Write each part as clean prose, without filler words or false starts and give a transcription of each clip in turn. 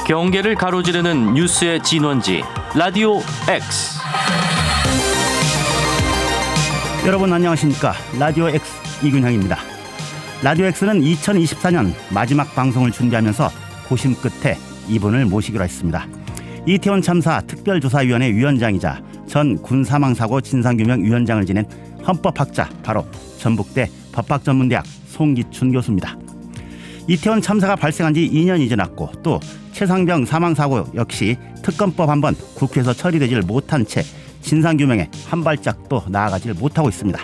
경계를 가로지르는 뉴스의 진원지 라디오 X. 여러분 안녕하십니까? 라디오 X 이균형입니다. 라디오 X는 2024년 마지막 방송을 준비하면서 고심 끝에 이분을 모시기로 했습니다. 이태원 참사 특별조사위원회 위원장이자 전 군사망사고 진상규명위원장을 지낸 헌법학자, 바로 전북대 법학전문대학 송기춘 교수입니다. 이태원 참사가 발생한 지 2년이 지났고 또 최상병 사망사고 역시 특검법 한번 국회에서 처리되질 못한 채 진상규명에 한 발짝도 나아가질 못하고 있습니다.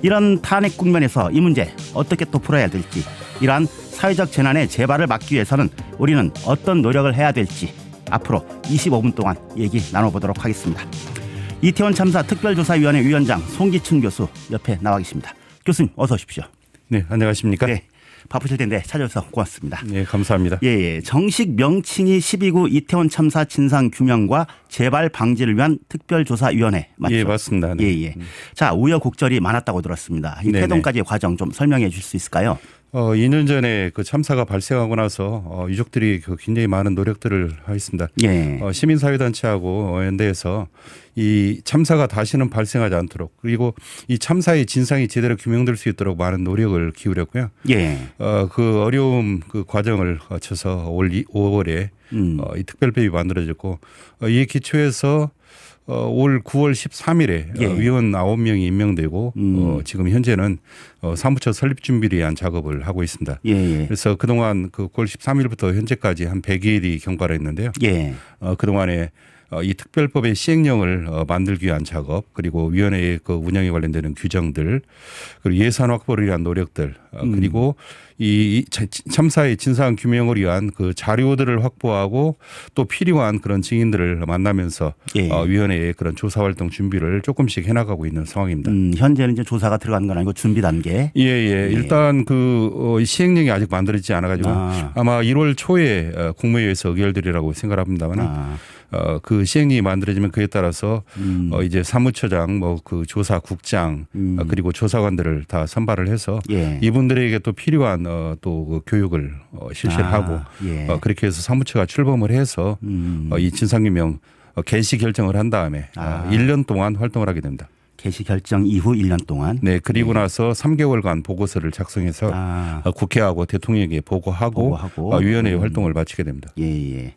이런 탄핵 국면에서 이 문제 어떻게 또 풀어야 될지, 이러한 사회적 재난의 재발을 막기 위해서는 우리는 어떤 노력을 해야 될지 앞으로 25분 동안 얘기 나눠보도록 하겠습니다. 이태원 참사 특별조사위원회 위원장 송기춘 교수 옆에 나와 계십니다. 교수님 어서 오십시오. 네, 안녕하십니까? 네, 바쁘실 텐데 찾아주셔서 고맙습니다. 네, 감사합니다. 예, 정식 명칭이 12구 이태원 참사 진상 규명과 재발 방지를 위한 특별조사위원회 맞죠? 예, 맞습니다. 네. 예. 자, 우여곡절이 많았다고 들었습니다. 이 태동까지의 과정 좀 설명해 주실 수 있을까요? 2년 전에 그 참사가 발생하고 나서 유족들이 굉장히 많은 노력들을 하였습니다. 예. 시민사회단체하고 연대해서 이 참사가 다시는 발생하지 않도록, 그리고 이 참사의 진상이 제대로 규명될 수 있도록 많은 노력을 기울였고요. 예. 그 어려움 그 과정을 거쳐서 올 5월에 이 특별법이 만들어졌고, 이에 기초해서 올 9월 13일에 예. 위원 9명이 임명되고 지금 현재는 사무처 설립 준비를 위한 작업을 하고 있습니다. 예. 그래서 그동안 그 9월 13일부터 현재까지 한 100일이 경과를 했는데요. 예. 그동안에 이 특별법의 시행령을 만들기 위한 작업, 그리고 위원회의 그 운영에 관련되는 규정들, 그리고 예산 확보를 위한 노력들, 그리고 이 참사의 진상 규명을 위한 그 자료들을 확보하고 또 필요한 그런 증인들을 만나면서 예. 위원회의 그런 조사 활동 준비를 조금씩 해나가고 있는 상황입니다. 현재는 이제 조사가 들어간 건 아니고 준비 단계. 예. 일단 그 시행령이 아직 만들어지지 않아가지고 아마 1월 초에 국무회의에서 의결되리라고 생각합니다만. 그 시행령이 만들어지면 그에 따라서 이제 사무처장, 뭐 그 조사국장, 그리고 조사관들을 다 선발을 해서 예. 이분들에게 또 필요한 또 그 교육을 실시를 하고 예. 그렇게 해서 사무처가 출범을 해서 이 진상규명 개시 결정을 한 다음에 1년 동안 활동을 하게 됩니다. 개시 결정 이후 1년 동안. 네, 그리고 나서 3개월간 보고서를 작성해서 국회하고 대통령에게 보고하고 위원회의 활동을 마치게 됩니다. 예.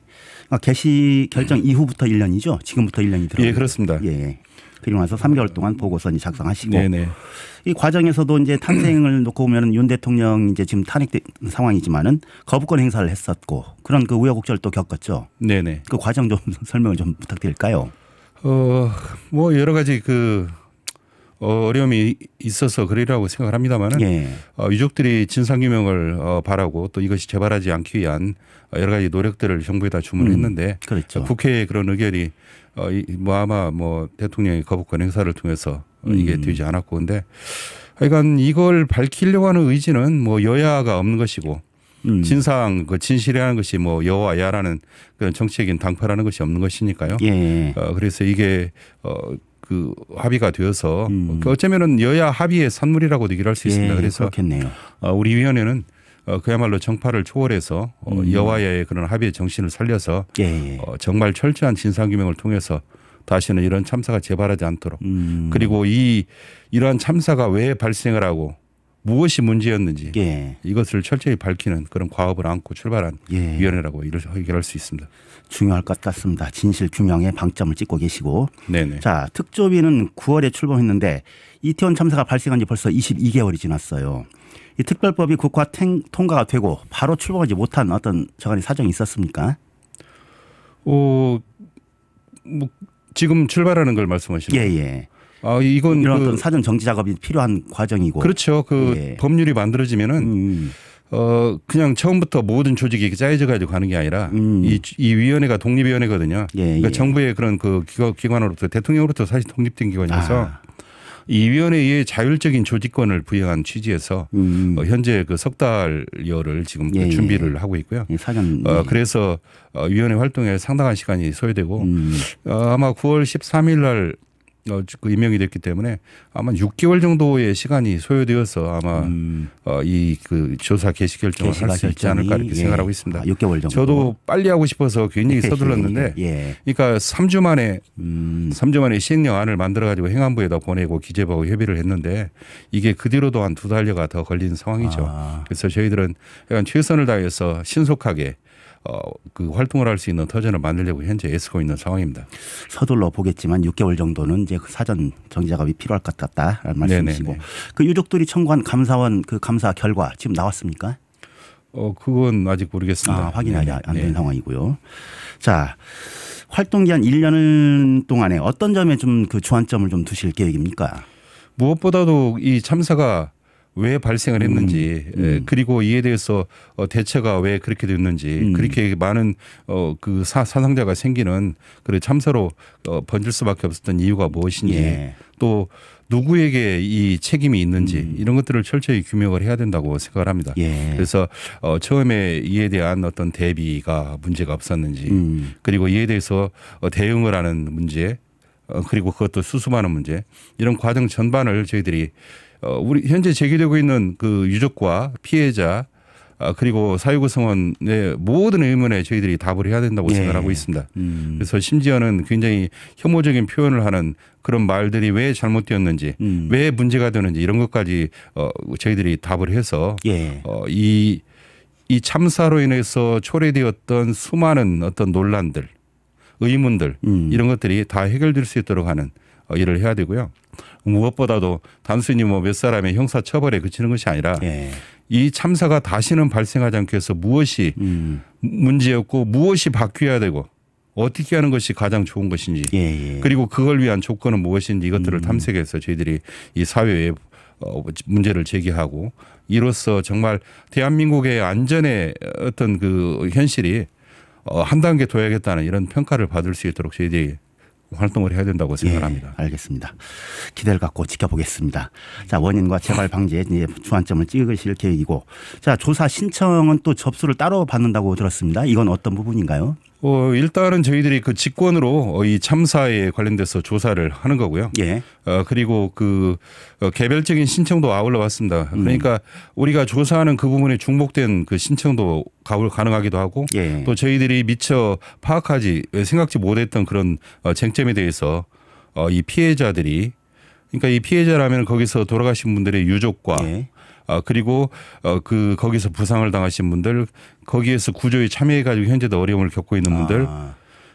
개시 결정 이후부터 1년이죠? 지금부터 1년이 들어요. 예, 그렇습니다. 예. 그리고 나서 3개월 동안 보고서 작성하시고. 네네. 이 과정에서도 이제 탄생을 놓고 보면 윤 대통령 이제 지금 탄핵된 상황이지만은 거부권 행사를 했었고 그런 그 우여곡절을 또 겪었죠. 네네. 그 과정 좀 설명을 좀 부탁드릴까요? 뭐 여러 가지 그 어려움이 있어서 그러리라고 생각을 합니다만은 예. 유족들이 진상규명을 바라고 또 이것이 재발하지 않기 위한 여러 가지 노력들을 정부에다 주문을 했는데 그렇죠. 국회의 그런 의결이 뭐 아마 뭐 대통령의 거부권 행사를 통해서 이게 되지 않았고, 근데 하여간 이걸 밝히려고 하는 의지는 뭐 여야가 없는 것이고 진상 그 진실이라는 것이 뭐 여와 야라는 그런 정치적인 당파라는 것이 없는 것이니까요. 예. 그래서 이게 그 합의가 되어서 어쩌면은 여야 합의의 산물이라고도 얘기를 할 수 있습니다. 그래서 그렇겠네요. 우리 위원회는 그야말로 정파를 초월해서 여와야의 그런 합의의 정신을 살려서 정말 철저한 진상규명을 통해서 다시는 이런 참사가 재발하지 않도록, 그리고 이러한 참사가 왜 발생을 하고 무엇이 문제였는지 이것을 철저히 밝히는 그런 과업을 안고 출발한 위원회라고 얘기할 수 있습니다. 중요할 것 같습니다. 진실 규명에 방점을 찍고 계시고. 네네. 자, 특조위는 9월에 출범했는데 이태원 참사가 발생한 지 벌써 22개월이 지났어요. 이 특별법이 국회 통과가 되고 바로 출범하지 못한 어떤 저간의 사정이 있었습니까? 뭐 지금 출발하는 걸 말씀하시는 거예요? 예. 이건 이런 어떤 사전 정지 작업이 필요한 과정이고. 그렇죠. 법률이 만들어지면은 그냥 처음부터 모든 조직이 이렇게 짜여져 가지고 가는 게 아니라 이 위원회가 독립위원회거든요. 그러니까 정부의 그런 그 기관으로부터, 대통령으로부터 사실 독립된 기관이어서 이 위원회에 자율적인 조직권을 부여한 취지에서 현재 그 석 달여를 지금 준비를 하고 있고요. 사전. 그래서 위원회 활동에 상당한 시간이 소요되고 아마 9월 13일 날 그 임명이 됐기 때문에 아마 6개월 정도의 시간이 소요되어서 아마 이 그 조사 개시 결정을 할 수 있지 않을까 이렇게 생각하고 있습니다. 6개월 정도. 저도 빨리 하고 싶어서 굉장히 서둘렀는데, 그러니까 3주 만에 시행령안을 만들어 가지고 행안부에다 보내고 기재부하고 협의를 했는데 이게 그 뒤로도 한 2달여가 더 걸린 상황이죠. 그래서 저희들은 약간 최선을 다해서 신속하게 그 활동을 할 수 있는 터전을 만들려고 현재 애쓰고 있는 상황입니다. 서둘러 보겠지만 6개월 정도는 이제 그 사전 정지 작업이 필요할 것 같다라는 말씀이시고, 그 유족들이 청구한 감사원 그 감사 결과 지금 나왔습니까? 그건 아직 모르겠습니다. 확인이 안 된 상황이고요. 자, 활동 기한 1년 동안에 어떤 점에 좀 그 주안점을 좀 두실 계획입니까? 무엇보다도 이 참사가 왜 발생을 했는지, 그리고 이에 대해서 대처가 왜 그렇게 됐는지, 그렇게 많은 그 사상자가 생기는 그 참사로 번질 수밖에 없었던 이유가 무엇인지, 또 누구에게 이 책임이 있는지 이런 것들을 철저히 규명을 해야 된다고 생각을 합니다. 그래서 처음에 이에 대한 어떤 대비가 문제가 없었는지, 그리고 이에 대해서 대응을 하는 문제, 그리고 그것도 수습하는 문제, 이런 과정 전반을 저희들이 우리 현재 제기되고 있는 그 유족과 피해자, 그리고 사회구성원의 모든 의문에 저희들이 답을 해야 된다고 생각하고 있습니다. 그래서 심지어는 굉장히 혐오적인 표현을 하는 그런 말들이 왜 잘못되었는지, 왜 문제가 되는지 이런 것까지 저희들이 답을 해서 이 참사로 인해서 초래되었던 수많은 어떤 논란들, 의문들 이런 것들이 다 해결될 수 있도록 하는 일을 해야 되고요. 무엇보다도 단순히 뭐 몇 사람의 형사 처벌에 그치는 것이 아니라 이 참사가 다시는 발생하지 않기 위해서 무엇이 문제였고 무엇이 바뀌어야 되고 어떻게 하는 것이 가장 좋은 것인지, 그리고 그걸 위한 조건은 무엇인지 이것들을 탐색해서 저희들이 이 사회에 문제를 제기하고, 이로써 정말 대한민국의 안전의 어떤 그 현실이 한 단계 둬야겠다는 이런 평가를 받을 수 있도록 저희들이 활동을 해야 된다고 생각합니다. 알겠습니다. 기대를 갖고 지켜보겠습니다. 자, 원인과 재발 방지에 이제 주안점을 찍으실 계획이고, 자, 조사 신청은 또 접수를 따로 받는다고 들었습니다. 이건 어떤 부분인가요? 일단은 저희들이 그 직권으로 이 참사에 관련돼서 조사를 하는 거고요. 그리고 그 개별적인 신청도 아울러 왔습니다. 그러니까 우리가 조사하는 그 부분에 중복된 그 신청도 가능하기도 하고, 또 저희들이 미처 파악하지 생각지 못했던 그런 쟁점에 대해서 이 피해자들이, 그러니까 이 피해자라면 거기서 돌아가신 분들의 유족과 그리고 그 거기서 부상을 당하신 분들, 거기에서 구조에 참여해가지고 현재도 어려움을 겪고 있는 분들,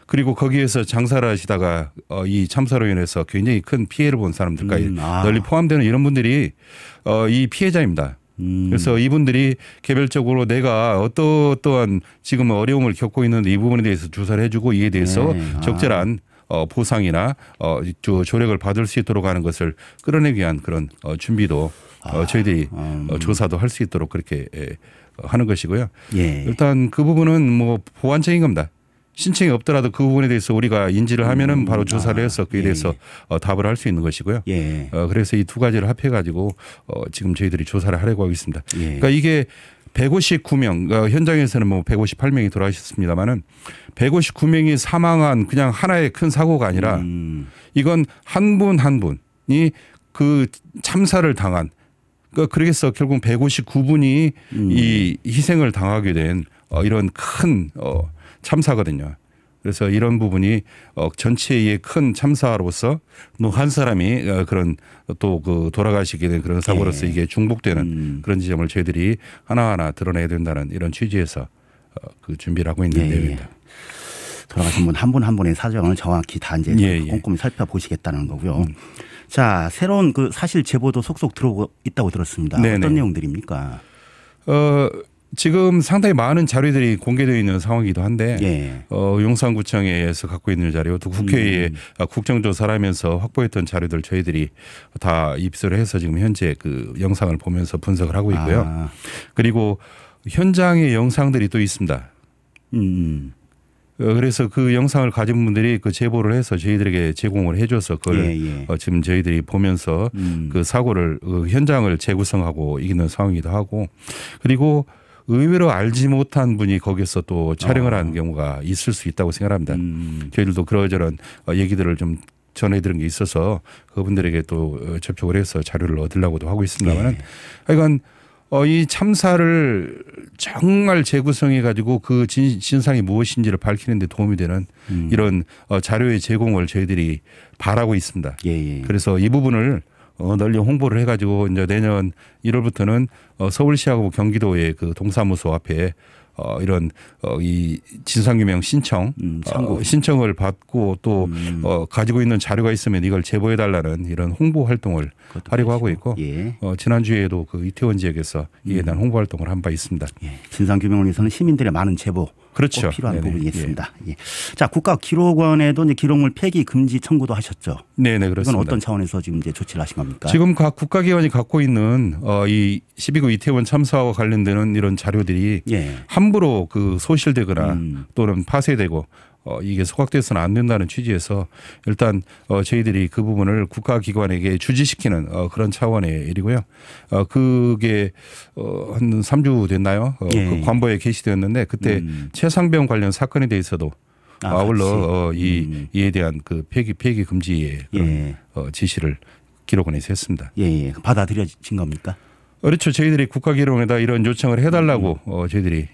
그리고 거기에서 장사를 하시다가 이 참사로 인해서 굉장히 큰 피해를 본 사람들까지 널리 포함되는 이런 분들이 이 피해자입니다. 그래서 이분들이 개별적으로 내가 어떠한 지금 어려움을 겪고 있는데 이 부분에 대해서 조사를 해주고 이에 대해서 적절한 보상이나 조력을 받을 수 있도록 하는 것을 끌어내기 위한 그런 준비도 저희들이 조사도 할 수 있도록 그렇게 하는 것이고요. 일단 그 부분은 뭐 보완적인 겁니다. 신청이 없더라도 그 부분에 대해서 우리가 인지를 하면은 바로 조사를 해서 그에 대해서 답을 할 수 있는 것이고요. 그래서 이 두 가지를 합해가지고 지금 저희들이 조사를 하려고 하고 있습니다. 그러니까 이게 159명, 현장에서는 뭐 158명이 돌아가셨습니다만은 159명이 사망한 그냥 하나의 큰 사고가 아니라 이건 한 분 한 분이 그 참사를 당한, 그래서 결국 159분이 이 희생을 당하게 된 이런 큰 참사거든요. 그래서 이런 부분이 전체의 큰 참사로서 뭐 한 사람이 그런 또 그 돌아가시게 된 그런 사고로서 이게 중복되는 그런 지점을 저희들이 하나하나 드러내야 된다는 이런 취지에서 그 준비를 하고 있는 내용입니다. 돌아가신 분 한 분 한 분의 사정을 정확히 다 이제 꼼꼼히 살펴보시겠다는 거고요. 자, 새로운 그 사실 제보도 속속 들어오고 있다고 들었습니다. 어떤 내용들입니까? 지금 상당히 많은 자료들이 공개되어 있는 상황이기도 한데 용산구청에서 갖고 있는 자료, 또 국회에 국정조사를 하면서 확보했던 자료들 저희들이 다 입수를 해서 지금 현재 그 영상을 보면서 분석을 하고 있고요. 그리고 현장의 영상들이 또 있습니다. 그래서 그 영상을 가진 분들이 그 제보를 해서 저희들에게 제공을 해줘서 그걸 지금 저희들이 보면서 그 사고를 현장을 재구성하고 있는 상황이기도 하고, 그리고 의외로 알지 못한 분이 거기서 또 촬영을 하는 경우가 있을 수 있다고 생각합니다. 저희들도 그러저런 얘기들을 좀 전해드린 게 있어서 그분들에게 또 접촉을 해서 자료를 얻으려고도 하고 있습니다만은 하여간 이 참사를 정말 재구성해 가지고 그 진상이 무엇인지를 밝히는 데 도움이 되는 이런 자료의 제공을 저희들이 바라고 있습니다. 그래서 이 부분을 널리 홍보를 해가지고 이제 내년 1월부터는 서울시하고 경기도의 그 동사무소 앞에 이런 이 진상규명 신청 신청을 받고 또 가지고 있는 자료가 있으면 이걸 제보해달라는 이런 홍보 활동을 하려고 하고 있고 지난주에도 그 이태원 지역에서 이에 대한 홍보 활동을 한 바 있습니다. 진상규명을 위해서는 시민들의 많은 제보 그렇죠. 필요한 부분이겠습니다. 자, 국가기록원에도 이제 기록물 폐기 금지 청구도 하셨죠. 네네 그렇습니다. 이건 어떤 차원에서 지금 이제 조치를 하신 겁니까? 지금 각 국가기관이 갖고 있는 이 12구 이태원 참사와 관련되는 이런 자료들이 함부로 그 소실되거나 또는 파쇄되고 이게 소각돼서는 안 된다는 취지에서 일단 저희들이 그 부분을 국가기관에게 주지시키는 그런 차원의 일이고요. 그게 한 3주 됐나요? 그 관보에 게시되었는데 그때 최상병 관련 사건에 대해서도 아울러 이에 대한 그 폐기 금지의 그런 지시를 기록원에서 했습니다. 받아들여진 겁니까? 그렇죠. 저희들이 국가기록원에다 이런 요청을 해달라고 저희들이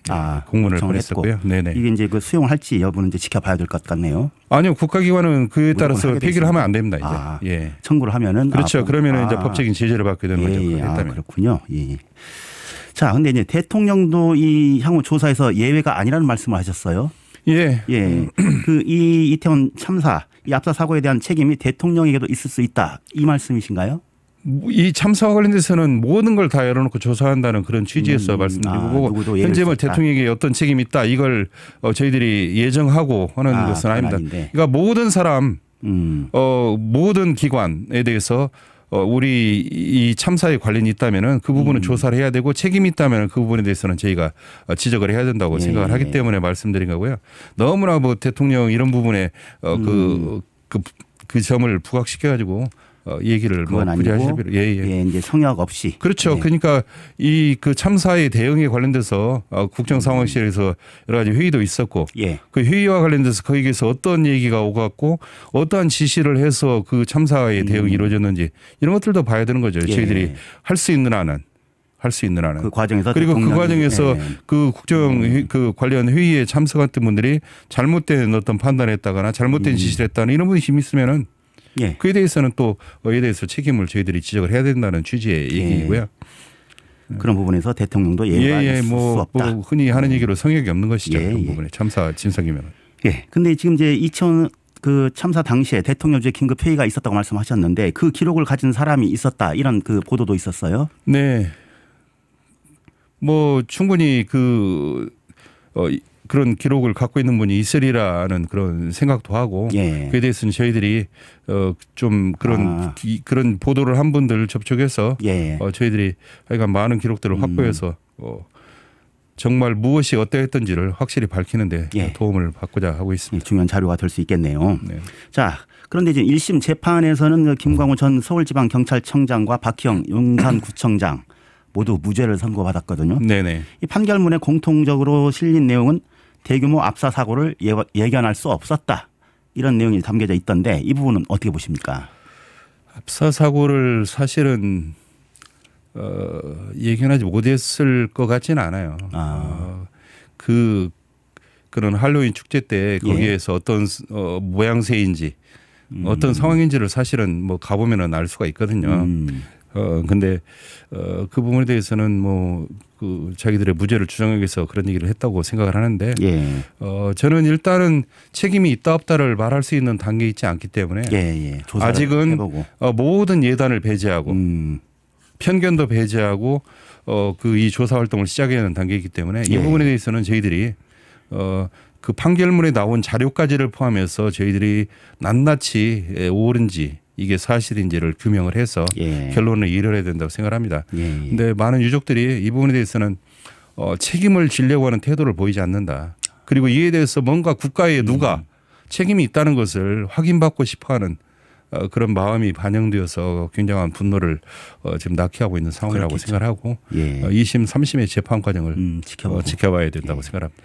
공문을 보냈었고요. 네네. 이게 이제 그 수용할지 여부는 이제 지켜봐야 될 것 같네요. 아니요, 국가기관은 그에 따라서 폐기를 하면 안 됩니다. 이제. 청구를 하면은 그렇죠. 그러면은 이제 법적인 제재를 받게 되는 거죠. 그렇군요. 자, 근데 이제 대통령도 이 향후 조사에서 예외가 아니라는 말씀을 하셨어요. 그 이 이태원 참사, 이 압사 사고에 대한 책임이 대통령에게도 있을 수 있다. 이 말씀이신가요? 이 참사와 관련돼서는 모든 걸 다 열어놓고 조사한다는 그런 취지에서 말씀드리고 현재 뭐 대통령에게 어떤 책임이 있다 이걸 저희들이 예정하고 하는 것은 아닙니다. 그러니까 모든 사람 모든 기관에 대해서 우리 이 참사에 관련이 있다면은 그 부분은 조사를 해야 되고 책임이 있다면 그 부분에 대해서는 저희가 지적을 해야 된다고 생각을 하기 때문에 말씀드린 거고요. 너무나 뭐 대통령 이런 부분에 그 점을 부각시켜 가지고 얘기를 뭐 부재하실 필요 이제 성역 없이 그렇죠. 그러니까 이 그 참사의 대응에 관련돼서 국정상황실에서 여러 가지 회의도 있었고 그 회의와 관련돼서 거기에서 어떤 얘기가 오갔고 어떠한 지시를 해서 그 참사의 대응이 이루어졌는지 이런 것들도 봐야 되는 거죠. 저희들이 할 수 있는 한은. 그 과정에서 그리고 그 과정에서 그 국정 그 관련 회의에 참석했던 분들이 잘못된 어떤 판단을 했다거나 잘못된 지시를 했다는 이런 분이 힘이 있으면은 그에 대해서는 또 그에 대해서 책임을 저희들이 지적을 해야 된다는 취지의 얘기이고요. 그런 부분에서 대통령도 예외가 있을 수 없다. 뭐 흔히 하는 얘기로 성역이 없는 것이죠. 그 부분에 참사 진상규명은. 근데 지금 이제 2000 그 참사 당시에 대통령제 긴급 회의가 있었다고 말씀하셨는데 그 기록을 가진 사람이 있었다 이런 그 보도도 있었어요. 네. 뭐 충분히 그런 기록을 갖고 있는 분이 있으리라는 그런 생각도 하고 그에 대해서는 저희들이 좀 그런 보도를 한 분들 접촉해서 저희들이 하여간 많은 기록들을 확보해서 정말 무엇이 어떠했던지를 확실히 밝히는데 도움을 받고자 하고 있습니다. 중요한 자료가 될 수 있겠네요. 자, 그런데 이제 1심 재판에서는 김광호 전 서울지방경찰청장과 박희영 용산구청장 모두 무죄를 선고받았거든요. 이 판결문에 공통적으로 실린 내용은 대규모 압사 사고를 예견할 수 없었다. 이런 내용이 담겨져 있던데 이 부분은 어떻게 보십니까? 압사 사고를 사실은 예견하지 못했을 것 같지는 않아요. 그런 할로윈 축제 때 거기에서 어떤 모양새인지 어떤 상황인지를 사실은 뭐 가보면은 알 수가 있거든요. 근데 그 부분에 대해서는 뭐 그 자기들의 무죄를 주장하기 위해서 그런 얘기를 했다고 생각을 하는데 저는 일단은 책임이 있다 없다를 말할 수 있는 단계에 있지 않기 때문에 아직은 모든 예단을 배제하고 편견도 배제하고 그 이 조사 활동을 시작해야 하는 단계이기 때문에 이 부분에 대해서는 저희들이 그 판결문에 나온 자료까지를 포함해서 저희들이 낱낱이 옳은지 이게 사실인지를 규명을 해서 결론을 이뤄야 된다고 생각합니다. 그런데 많은 유족들이 이 부분에 대해서는 책임을 지려고 하는 태도를 보이지 않는다. 그리고 이에 대해서 뭔가 국가에 누가 책임이 있다는 것을 확인받고 싶어하는 그런 마음이 반영되어서 굉장한 분노를 지금 낳게 하고 있는 상황이라고 그렇겠죠. 생각하고 예. 2심, 3심의 재판 과정을 지켜봐야 된다고 예. 생각합니다.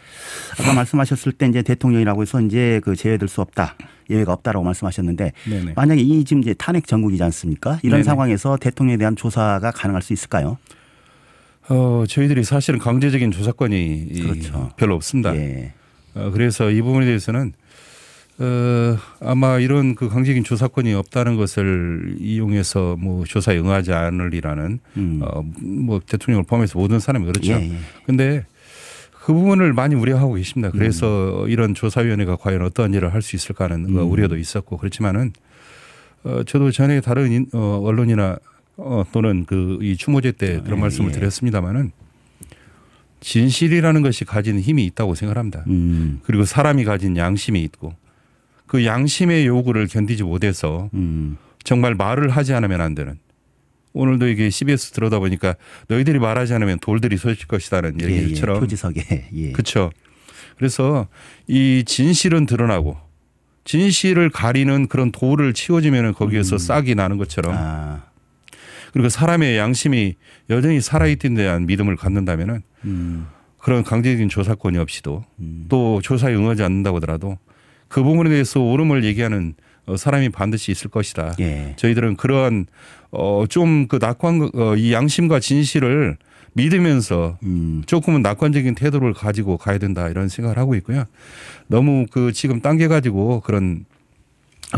아까 말씀하셨을 때 이제 대통령이라고 해서 이제 그 제외될 수 없다. 예외가 없다라고 말씀하셨는데 네네. 만약에 이 지금 이제 탄핵 정국이지 않습니까? 이런 네네. 상황에서 대통령에 대한 조사가 가능할 수 있을까요? 저희들이 사실은 강제적인 조사권이 그렇죠. 별로 없습니다. 예. 그래서 이 부분에 대해서는 아마 이런 그 강제적인 조사권이 없다는 것을 이용해서 뭐 조사에 응하지 않으리라는 뭐 대통령을 포함해서 모든 사람이 그렇죠. 그런데 그 부분을 많이 우려하고 계십니다. 그래서 이런 조사위원회가 과연 어떠한 일을 할 수 있을까 하는 우려도 있었고 그렇지만은 저도 전에 다른 언론이나 또는 그 이 추모제 때 그런 말씀을 드렸습니다마는 진실이라는 것이 가진 힘이 있다고 생각합니다. 그리고 사람이 가진 양심이 있고 그 양심의 요구를 견디지 못해서 정말 말을 하지 않으면 안 되는 오늘도 이게 CBS 들어다 보니까 너희들이 말하지 않으면 돌들이 솟을 것이다는 얘기처럼 표지석에 그렇죠. 그래서 이 진실은 드러나고 진실을 가리는 그런 돌을 치워주면 거기에서 싹이 나는 것처럼 그리고 사람의 양심이 여전히 살아있던 데 대한 믿음을 갖는다면은 그런 강제적인 조사권이 없이도 또 조사에 응하지 않는다고 하더라도 그 부분에 대해서 옳음을 얘기하는 사람이 반드시 있을 것이다. 예. 저희들은 그러한 좀 그 낙관 이 양심과 진실을 믿으면서 조금은 낙관적인 태도를 가지고 가야 된다 이런 생각을 하고 있고요. 너무 그 지금 당겨 가지고 그런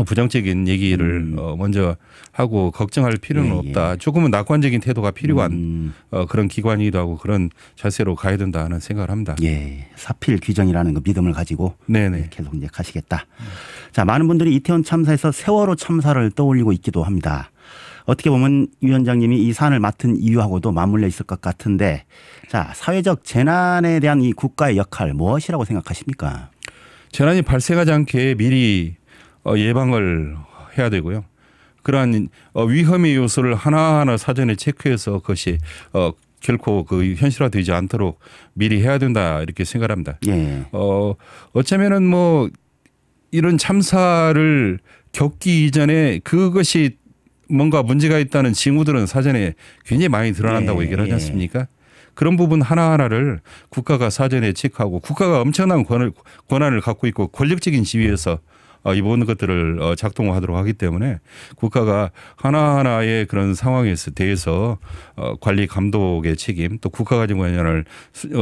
부정적인 얘기를 먼저 하고 걱정할 필요는 없다. 조금은 낙관적인 태도가 필요한 그런 기관이기도 하고 그런 자세로 가야 된다 하는 생각을 합니다. 예, 사필 규정이라는 그 믿음을 가지고 네네. 계속 이제 가시겠다. 자, 많은 분들이 이태원 참사에서 세월호 참사를 떠올리고 있기도 합니다. 어떻게 보면 위원장님이 이 사안을 맡은 이유하고도 맞물려 있을 것 같은데, 자, 사회적 재난에 대한 이 국가의 역할 무엇이라고 생각하십니까? 재난이 발생하지 않게 미리 예방을 해야 되고요. 그러한 위험의 요소를 하나하나 사전에 체크해서 그것이 결코 그 현실화되지 않도록 미리 해야 된다 이렇게 생각합니다. 예. 어쩌면은 뭐 이런 참사를 겪기 이전에 그것이 뭔가 문제가 있다는 징후들은 사전에 굉장히 많이 드러난다고 얘기를 하지 않습니까? 그런 부분 하나하나를 국가가 사전에 체크하고 국가가 엄청난 권한을 갖고 있고 권력적인 지위에서 이 모든 것들을 작동하도록 하기 때문에 국가가 하나하나의 그런 상황에 대해서 관리 감독의 책임 또 국가 가진 권한을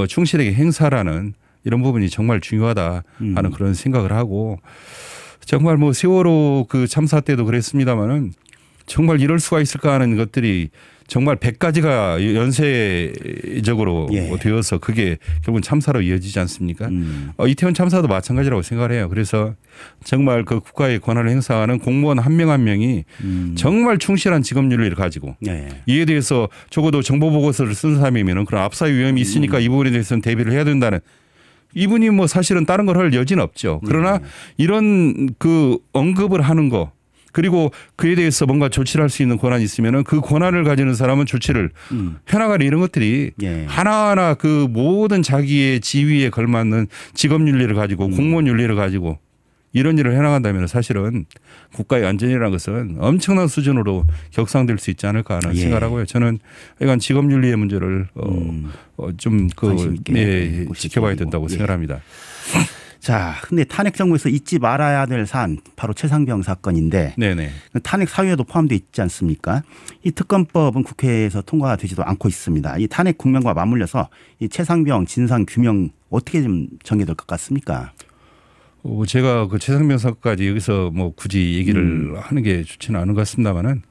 충실하게 행사라는 이런 부분이 정말 중요하다 하는 그런 생각을 하고 정말 뭐 세월호 그 참사 때도 그랬습니다마는 정말 이럴 수가 있을까 하는 것들이 정말 100가지가 연쇄적으로 되어서 그게 결국은 참사로 이어지지 않습니까? 이태원 참사도 마찬가지라고 생각을 해요. 그래서 정말 그 국가의 권한을 행사하는 공무원 한 명 한 명이 정말 충실한 직업윤리를 가지고 이에 대해서 적어도 정보보고서를 쓴 사람이면 그런 압사 위험이 있으니까 이 부분에 대해서는 대비를 해야 된다는 이분이 뭐 사실은 다른 걸 할 여지는 없죠. 그러나 이런 그 언급을 하는 거 그리고 그에 대해서 뭔가 조치를 할 수 있는 권한이 있으면 그 권한을 가지는 사람은 조치를 해나가는 이런 것들이 하나하나 그 모든 자기의 지위에 걸맞는 직업윤리를 가지고 공무원 윤리를 가지고 이런 일을 해나간다면 사실은 국가의 안전이라는 것은 엄청난 수준으로 격상될 수 있지 않을까 하는 생각을 하고요. 저는 이건 직업윤리의 문제를 좀 지켜봐야 된다고 생각합니다. 자, 근데 탄핵 정부에서 잊지 말아야 될 사안 바로 최상병 사건인데 네네. 탄핵 사유에도 포함되어 있지 않습니까? 이 특검법은 국회에서 통과가 되지도 않고 있습니다. 이 탄핵 국면과 맞물려서 이 최상병 진상 규명 어떻게 좀 정해질 것 같습니까? 제가 그 최상병 사건까지 여기서 뭐 굳이 얘기를 하는 게 좋지는 않은 것 같습니다만은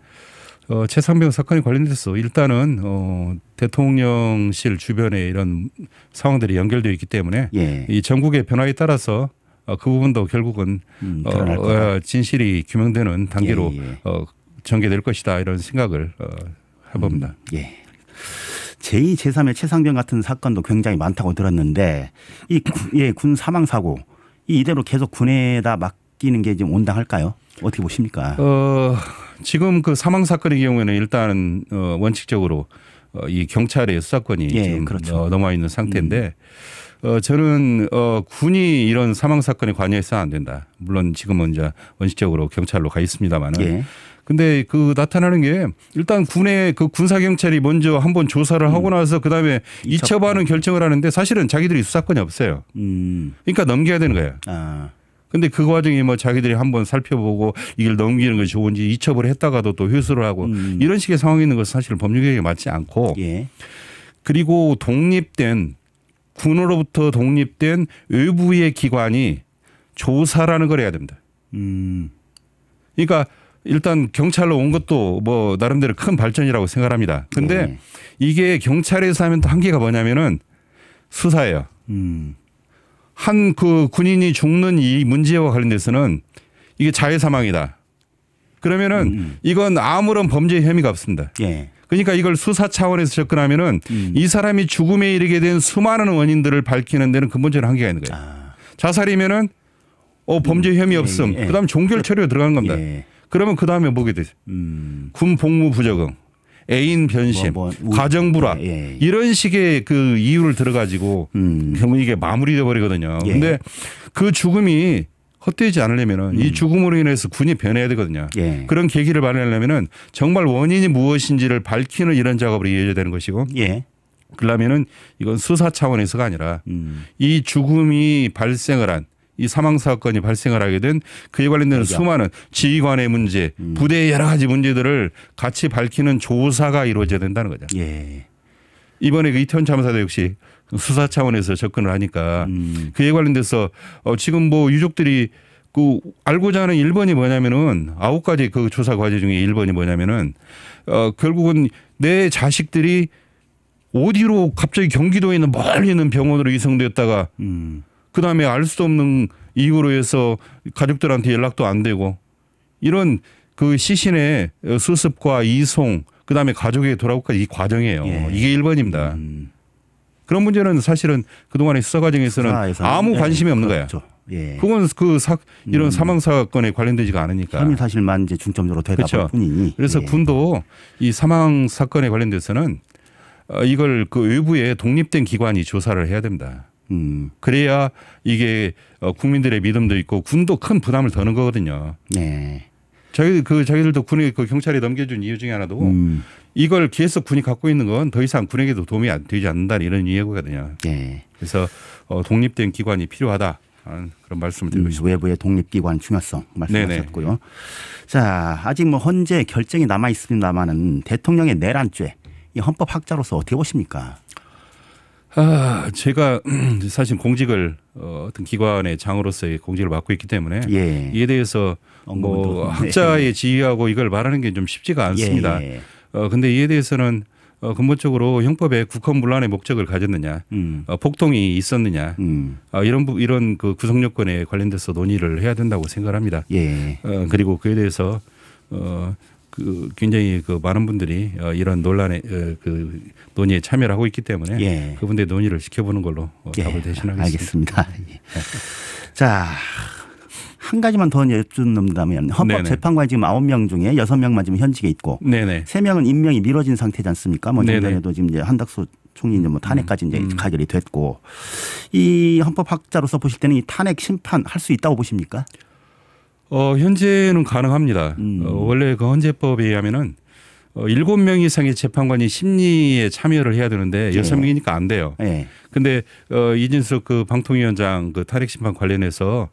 최상병 사건에 관련돼서 일단은 대통령실 주변에 이런 상황들이 연결되어 있기 때문에 이 전국의 변화에 따라서 그 부분도 결국은 진실이 규명되는 단계로 전개될 것이다 이런 생각을 해봅니다. 제2, 제3의 최상병 같은 사건도 굉장히 많다고 들었는데 이 군 사망 사고 이대로 계속 군에다 맡기는 게 좀 온당할까요? 어떻게 보십니까? 지금 그 사망 사건의 경우에는 일단 원칙적으로 이 경찰의 수사권이 예, 지금 그렇죠. 넘어 있는 상태인데 저는 군이 이런 사망 사건에 관여해서는 안 된다. 물론 지금은 이제 원칙적으로 경찰로 가 있습니다만은. 예. 근데 그 나타나는 게 일단 군의 그 군사 경찰이 먼저 한번 조사를 하고 나서 그다음에 이첩하는 결정을 하는데 사실은 자기들이 수사권이 없어요. 그러니까 넘겨야 되는 거예요. 아. 근데 그 과정에 뭐 자기들이 한번 살펴보고 이걸 넘기는 것이 좋은지 이첩을 했다가도 또 회수를 하고 이런 식의 상황이 있는 것은 사실 법률계획에 맞지 않고 예. 그리고 독립된 군으로부터 독립된 외부의 기관이 조사라는 걸 해야 됩니다. 그러니까 일단 경찰로 온 것도 뭐 나름대로 큰 발전이라고 생각합니다. 근데 이게 경찰에서 하면 또 한계가 뭐냐면은 수사예요. 한 그 군인이 죽는 이 문제와 관련돼서는 이게 자해 사망이다. 그러면은 이건 아무런 범죄 혐의가 없습니다. 예. 그러니까 이걸 수사 차원에서 접근하면은 이 사람이 죽음에 이르게 된 수많은 원인들을 밝히는 데는 근본적인 한계가 있는 거예요. 자살이면은 범죄 혐의 없음. 그다음에 종결 처리로 들어가는 겁니다. 예. 그러면 그다음에 뭐게 되죠? 군 복무 부적응, 애인 변심, 가정 불화 이런 식의 그 이유를 들어가지고 결국 이게 마무리돼 버리거든요. 그런데 그 죽음이 헛되지 않으려면은 이 죽음으로 인해서 군이 변해야 되거든요. 그런 계기를 마련하려면은 정말 원인이 무엇인지를 밝히는 이런 작업으로 이어져야 되는 것이고. 그러려면은 이건 수사 차원에서가 아니라 이 죽음이 발생을 한 이 사망 사건이 발생을 하게 된 그에 관련된 수많은 지휘관의 문제, 부대의 여러 가지 문제들을 같이 밝히는 조사가 이루어져야 된다는 거죠. 이번에 그 이태원 참사도 역시 수사 차원에서 접근을 하니까 그에 관련돼서 지금 뭐 유족들이 그 알고자 하는 1번이 뭐냐면은 9가지 그 조사 과제 중에 1번이 뭐냐면은 결국은 내 자식들이 어디로 갑자기 경기도에 있는 멀리 있는 병원으로 이송됐다가 그다음에 알 수도 없는 이유로 해서 가족들한테 연락도 안 되고 이런 그 시신의 수습과 이송 그다음에 가족에게 돌아오기까지 이 과정이에요. 이게 1번입니다. 그런 문제는 사실은 그동안의 수사 과정에서는 아무 관심이 없는 거예요. 그건 그 이런 사망 사건에 관련되지가 않으니까. 혐의 사실만 이제 중점적으로 되다 보니. 그래서 군도 이 사망 사건에 관련돼서는 이걸 그 외부의 독립된 기관이 조사를 해야 됩니다. 그래야 이게 국민들의 믿음도 있고 군도 큰 부담을 더는 거거든요. 자기들도 군에 그 경찰이 넘겨준 이유 중에 하나도 이걸 계속 군이 갖고 있는 건 더 이상 군에게도 도움이 되지 않는다 이런 이유거든요. 그래서 독립된 기관이 필요하다. 그런 말씀을 드리고 있습니다. 외부의 독립기관 중요성 말씀하셨고요. 자, 아직 뭐 헌재 결정이 남아 있습니다만은 대통령의 내란죄 이 헌법학자로서 어떻게 보십니까? 제가 사실 공직을 어떤 기관의 장으로서의 공직을 맡고 있기 때문에 이에 대해서 뭐 학자의 지휘하고 이걸 말하는 게 좀 쉽지가 않습니다. 근데 이에 대해서는 근본적으로 형법에 국헌문란의 목적을 가졌느냐, 폭동이 있었느냐, 이런 그 구성 요건에 관련돼서 논의를 해야 된다고 생각을 합니다. 그리고 그에 대해서 그 굉장히 그 많은 분들이 이런 논란에 그 논의에 참여를 하고 있기 때문에 그분들의 논의를 지켜보는 걸로 답을 대신하겠습니다. 알겠습니다. 자, 한 가지만 더 여쭙는다면 헌법재판관이 지금 9명 중에 6명만 지금 현직에 있고 3명은 임명이 미뤄진 상태지 않습니까? 뭐 전에도 지금 이제 한덕수 총리 이제 뭐 탄핵까지 이제 가결이 됐고 이 헌법학자로서 보실 때는 이 탄핵 심판 할 수 있다고 보십니까? 현재는 가능합니다. 원래 그 헌재법에 의하면은 7명 이상의 재판관이 심리에 참여를 해야 되는데 6명이니까 안 돼요. 근데 이진숙 그 방통위원장 그 탄핵 심판 관련해서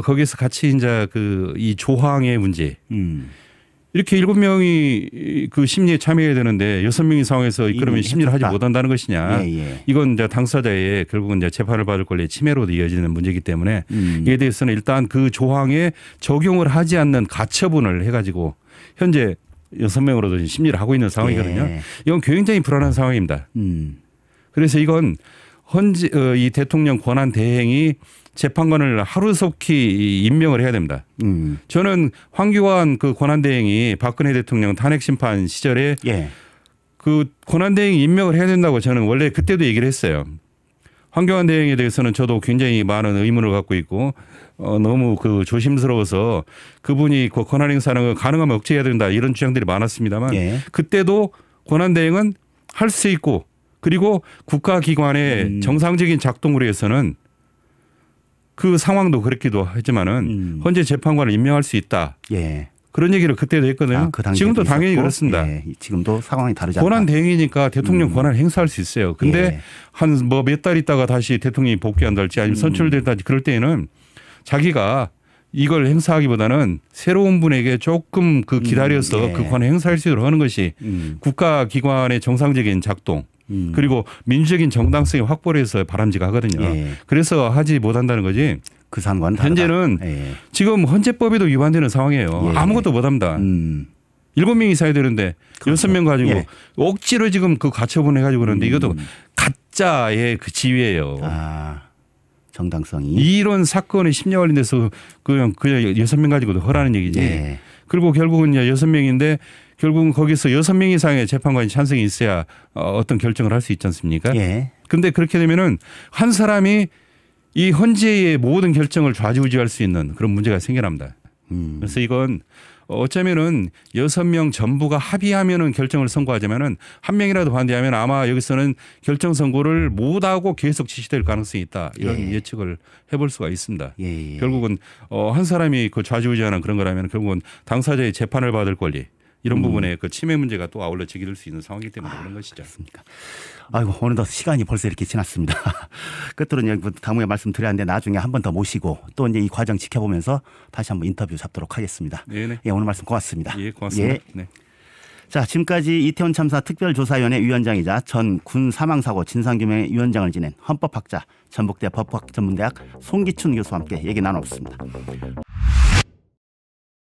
거기서 같이 이제 그 이 조항의 문제 이렇게 7명이 그 심리에 참여해야 되는데 6명이 상황에서 그러면 심리를 하지 못한다는 것이냐. 이건 이제 당사자의 결국은 이제 재판을 받을 권리의 침해로도 이어지는 문제이기 때문에 이에 대해서는 일단 그 조항에 적용을 하지 않는 가처분을 해가지고 현재 6명으로도 심리를 하고 있는 상황이거든요. 이건 굉장히 불안한 상황입니다. 그래서 이건 이 대통령 권한 대행이 재판관을 하루속히 임명을 해야 됩니다. 저는 황교안 그 권한대행이 박근혜 대통령 탄핵 심판 시절에 그 권한대행 임명을 해야 된다고 저는 원래 그때도 얘기를 했어요. 황교안 대행에 대해서는 저도 굉장히 많은 의문을 갖고 있고 너무 그 조심스러워서 그분이 그 권한 행사는 가능하면 억제해야 된다 이런 주장들이 많았습니다만 그때도 권한대행은 할 수 있고 그리고 국가기관의 정상적인 작동으로 해서는 그 상황도 그렇기도 했지만은 헌재 재판관을 임명할 수 있다. 예. 그런 얘기를 그때도 했거든요. 그 지금도 당연히 있었고, 그렇습니다. 예. 지금도 상황이 다르지 않다. 권한 대행이니까 대통령 권한을 행사할 수 있어요. 근데 예. 한 뭐 몇 달 있다가 다시 대통령이 복귀한달지 아니면 선출된다든지 그럴 때에는 자기가 이걸 행사하기보다는 새로운 분에게 조금 그 기다려서 예. 그 권한 행사할 수 있도록 하는 것이 국가기관의 정상적인 작동 그리고 민주적인 정당성의 확보를 해서 바람직하거든요. 예. 그래서 하지 못한다는 거지. 그 상관은 현재는 예. 지금 헌재법에도 위반되는 상황이에요. 예. 아무것도 못합니다. 7명이 있어야 되는데 그렇죠. 6명 가지고 예. 억지로 지금 그 가처분 해가지고 그러는데 이것도 가짜의 그 지위예요. 아, 정당성이. 이런 사건에 10년 관련돼서 그냥 6명 가지고도 허라는 얘기지. 예. 그리고 결국은 6명인데 결국은 거기서 6명 이상의 재판관이 찬성이 있어야 어떤 결정을 할 수 있지 않습니까? 예. 근데 그렇게 되면은 한 사람이 이 헌재의 모든 결정을 좌지우지할 수 있는 그런 문제가 생겨납니다. 그래서 이건 어쩌면은 6명 전부가 합의하면은 결정을 선고하자면은 한 명이라도 반대하면 아마 여기서는 결정 선고를 못하고 계속 지시될 가능성이 있다. 이런 예. 예측을 해볼 수가 있습니다. 예. 결국은 한 사람이 그 좌지우지하는 그런 거라면 결국은 당사자의 재판을 받을 권리 이런 부분에 그 침해 문제가 또 아울러 제기될 수 있는 상황이기 때문에 그런 것이죠. 그렇습니까? 아이고 어느덧 시간이 벌써 이렇게 지났습니다. 끝으로 이제 다음에 말씀드렸는데 나중에 한 번 더 모시고 또 이제 이 과정 지켜보면서 다시 한번 인터뷰 잡도록 하겠습니다. 네네. 예, 오늘 말씀 고맙습니다. 예, 고맙습니다. 예. 네. 자, 지금까지 이태원 참사 특별조사위원회 위원장이자 전 군 사망사고 진상규명회 위원장을 지낸 헌법학자 전북대 법학전문대학 송기춘 교수와 함께 얘기 나눠봤습니다.